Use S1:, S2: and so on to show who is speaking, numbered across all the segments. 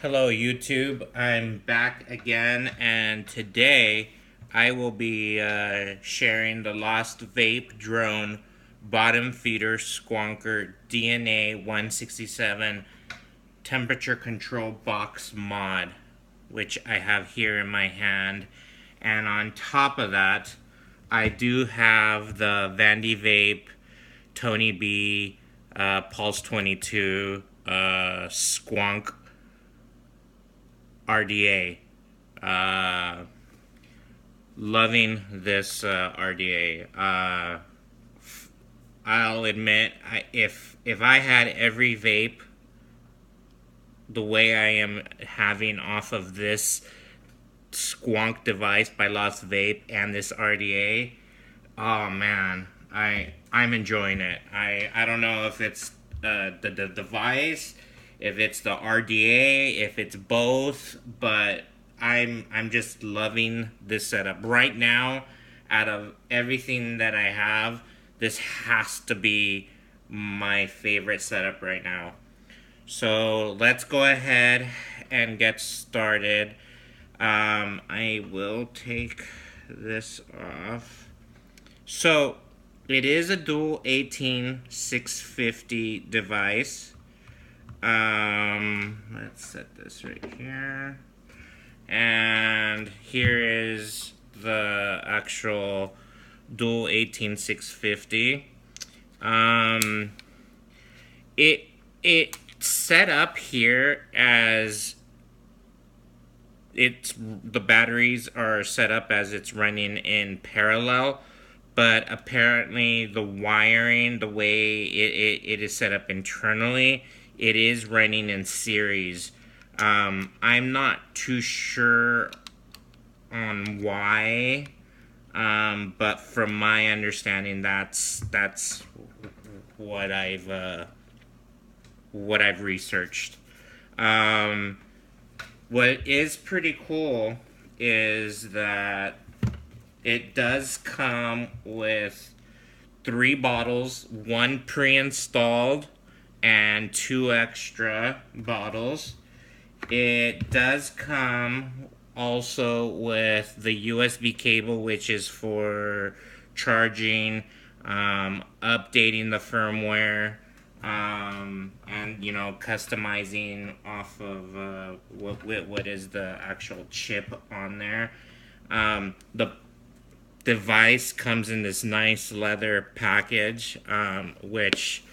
S1: Hello YouTube, I'm back again, and today I will be sharing the Lost Vape Drone Bottom Feeder Squonker DNA 167 Temperature Control Box mod, which I have here in my hand. And on top of that, I do have the Vandy Vape Tony B Pulse 22 Squonk RDA. Uh, Loving this RDA. I'll admit, if I had every vape the way I am having off of this Squonk device by Lost Vape and this RDA, oh man, I'm enjoying it. I don't know if it's the device, if it's the RDA, if it's both, but I'm just loving this setup right now. Out of everything that I have, this has to be my favorite setup right now. So let's go ahead and get started. I will take this off. So it is a dual 18650 device. Let's set this right here. And here is the actual dual 18650. It set up here as the batteries are set up as it's running in parallel, but apparently the wiring, the way it is set up internally, it is running in series. I'm not too sure on why, but from my understanding, that's what I've researched. What is pretty cool is that it does come with 3 bottles, 1 pre-installed and 2 extra bottles. It does come also with the USB cable, which is for charging, updating the firmware, and customizing off of what is the actual chip on there. The device comes in this nice leather package, which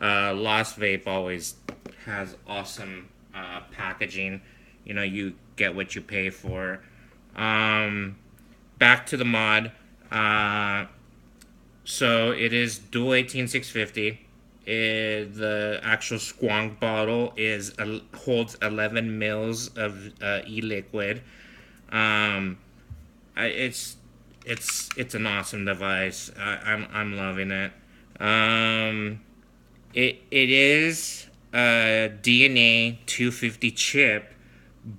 S1: Lost Vape always has awesome packaging. You get what you pay for. Back to the mod. So it is dual 18650. The actual Squonk bottle holds 11 mils of e-liquid. It's an awesome device. I'm loving it. It is a DNA 250 chip,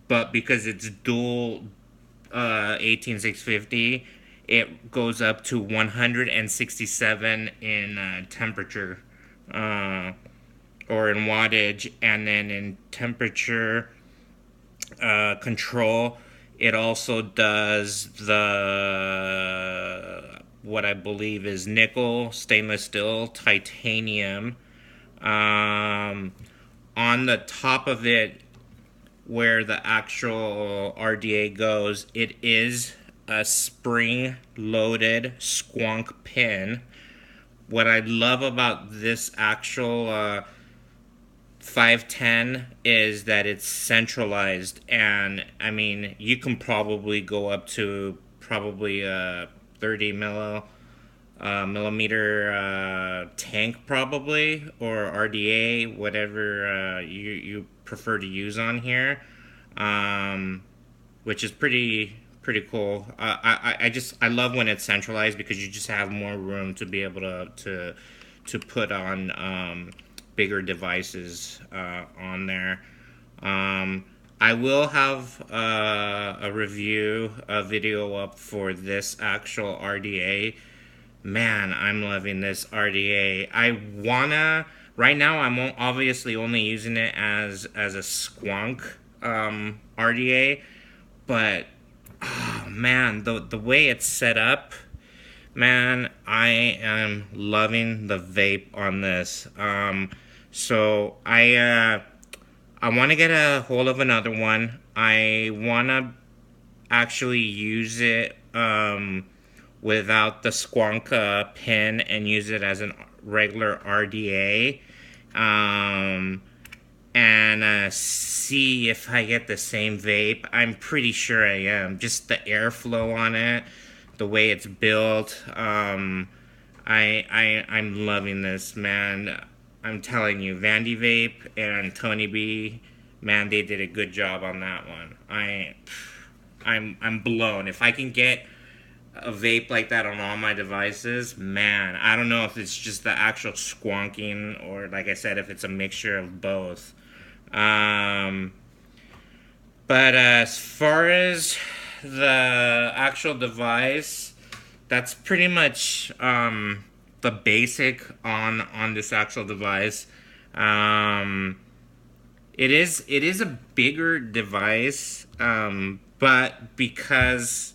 S1: but because it's dual 18650, it goes up to 167 in temperature, or in wattage, and then in temperature control, it also does what I believe is nickel, stainless steel, titanium. On the top of it, where the actual RDA goes, it is a spring-loaded Squonk pin. What I love about this actual 510 is that it's centralized, and I mean, you can probably go up to probably 30 millimeter tank probably, or RDA, whatever you prefer to use on here, which is pretty cool. I love when it's centralized, because you just have more room to be able to put on bigger devices on there. I will have a video up for this actual RDA. Man, I'm loving this RDA. Right now I'm obviously only using it as a Squonk RDA, but oh man, the way it's set up, man, I am loving the vape on this. So I want to get a hold of another one. I want to actually use it without the Squonker pin and use it as a regular RDA. And see if I get the same vape. I'm pretty sure I am. Just the airflow on it, the way it's built. I'm loving this, man. I'm telling you, Vandy Vape and Tony B, man, they did a good job on that one. I'm blown. If I can get a vape like that on all my devices, man, I don't know if it's just the actual squonking or, like I said, if it's a mixture of both. But as far as the actual device, that's pretty much the basic on this actual device. It is a bigger device, but because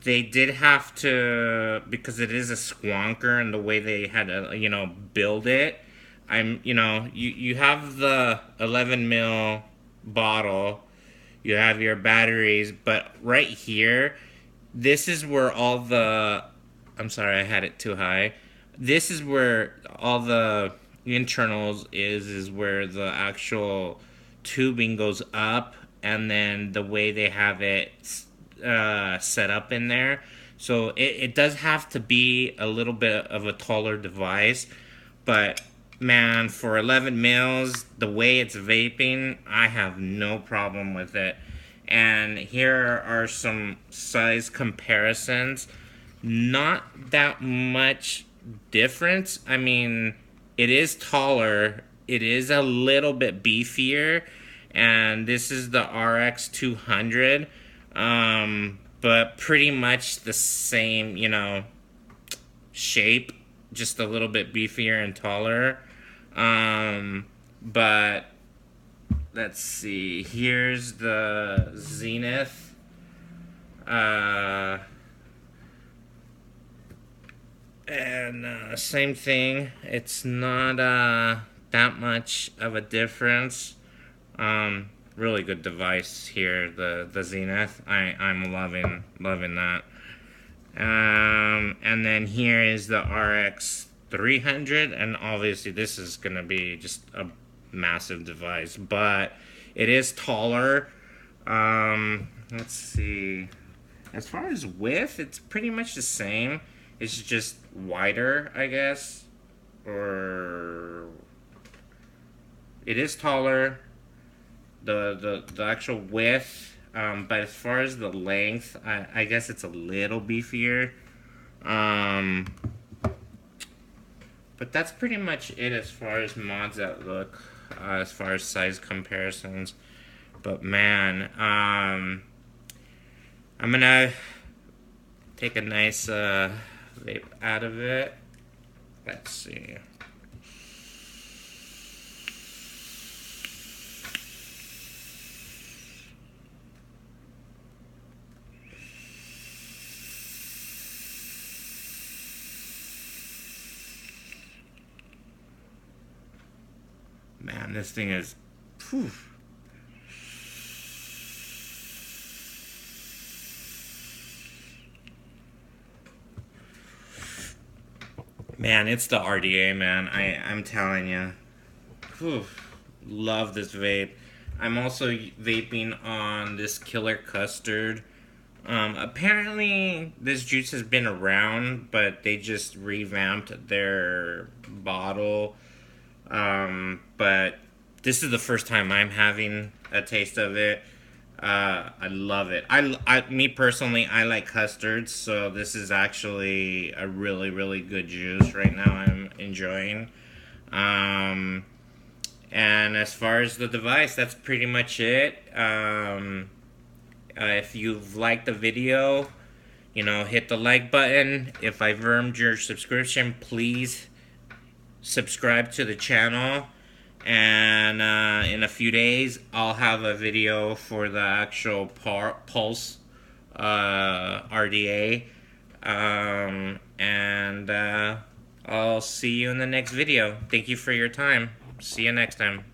S1: they did have to, because it is a squonker and the way they had to, build it. You have the 11 mil bottle, you have your batteries, but right here, this is where all the, I'm sorry, I had it too high. This is where all the internals is where the actual tubing goes up, and then the way they have it set up in there. So it does have to be a little bit of a taller device, but man, for 11 mils, the way it's vaping, I have no problem with it. And here are some size comparisons. Not that much difference. I mean, it is taller. It is a little bit beefier. And this is the RX 200. But pretty much the same, shape. Just a little bit beefier and taller. But let's see. Here's the Zenith. And same thing. It's not that much of a difference. Really good device here, the Zenith. I'm loving that. And then here is the RX 300, and obviously this is gonna be just a massive device, but it is taller. Let's see. As far as width, it's pretty much the same. It's just wider, I guess, or it is taller. The actual width, but as far as the length, I guess it's a little beefier. But that's pretty much it as far as mods that look, as far as size comparisons. But man, I'm gonna take a nice vape out of it. Let's see. Man, this thing is, whew. Man, it's the RDA, man. I'm telling you. Whew. Love this vape. I'm also vaping on this Killer Custard. Apparently, this juice has been around, but they just revamped their bottle. But this is the first time I'm having a taste of it. I love it. Me personally, I like custards, so this is actually a really, really good juice right now I'm enjoying. And as far as the device, that's pretty much it. If you've liked the video, hit the like button. If I've earned your subscription, please subscribe to the channel. And in a few days, I'll have a video for the actual Pulse RDA. And I'll see you in the next video. Thank you for your time. See you next time.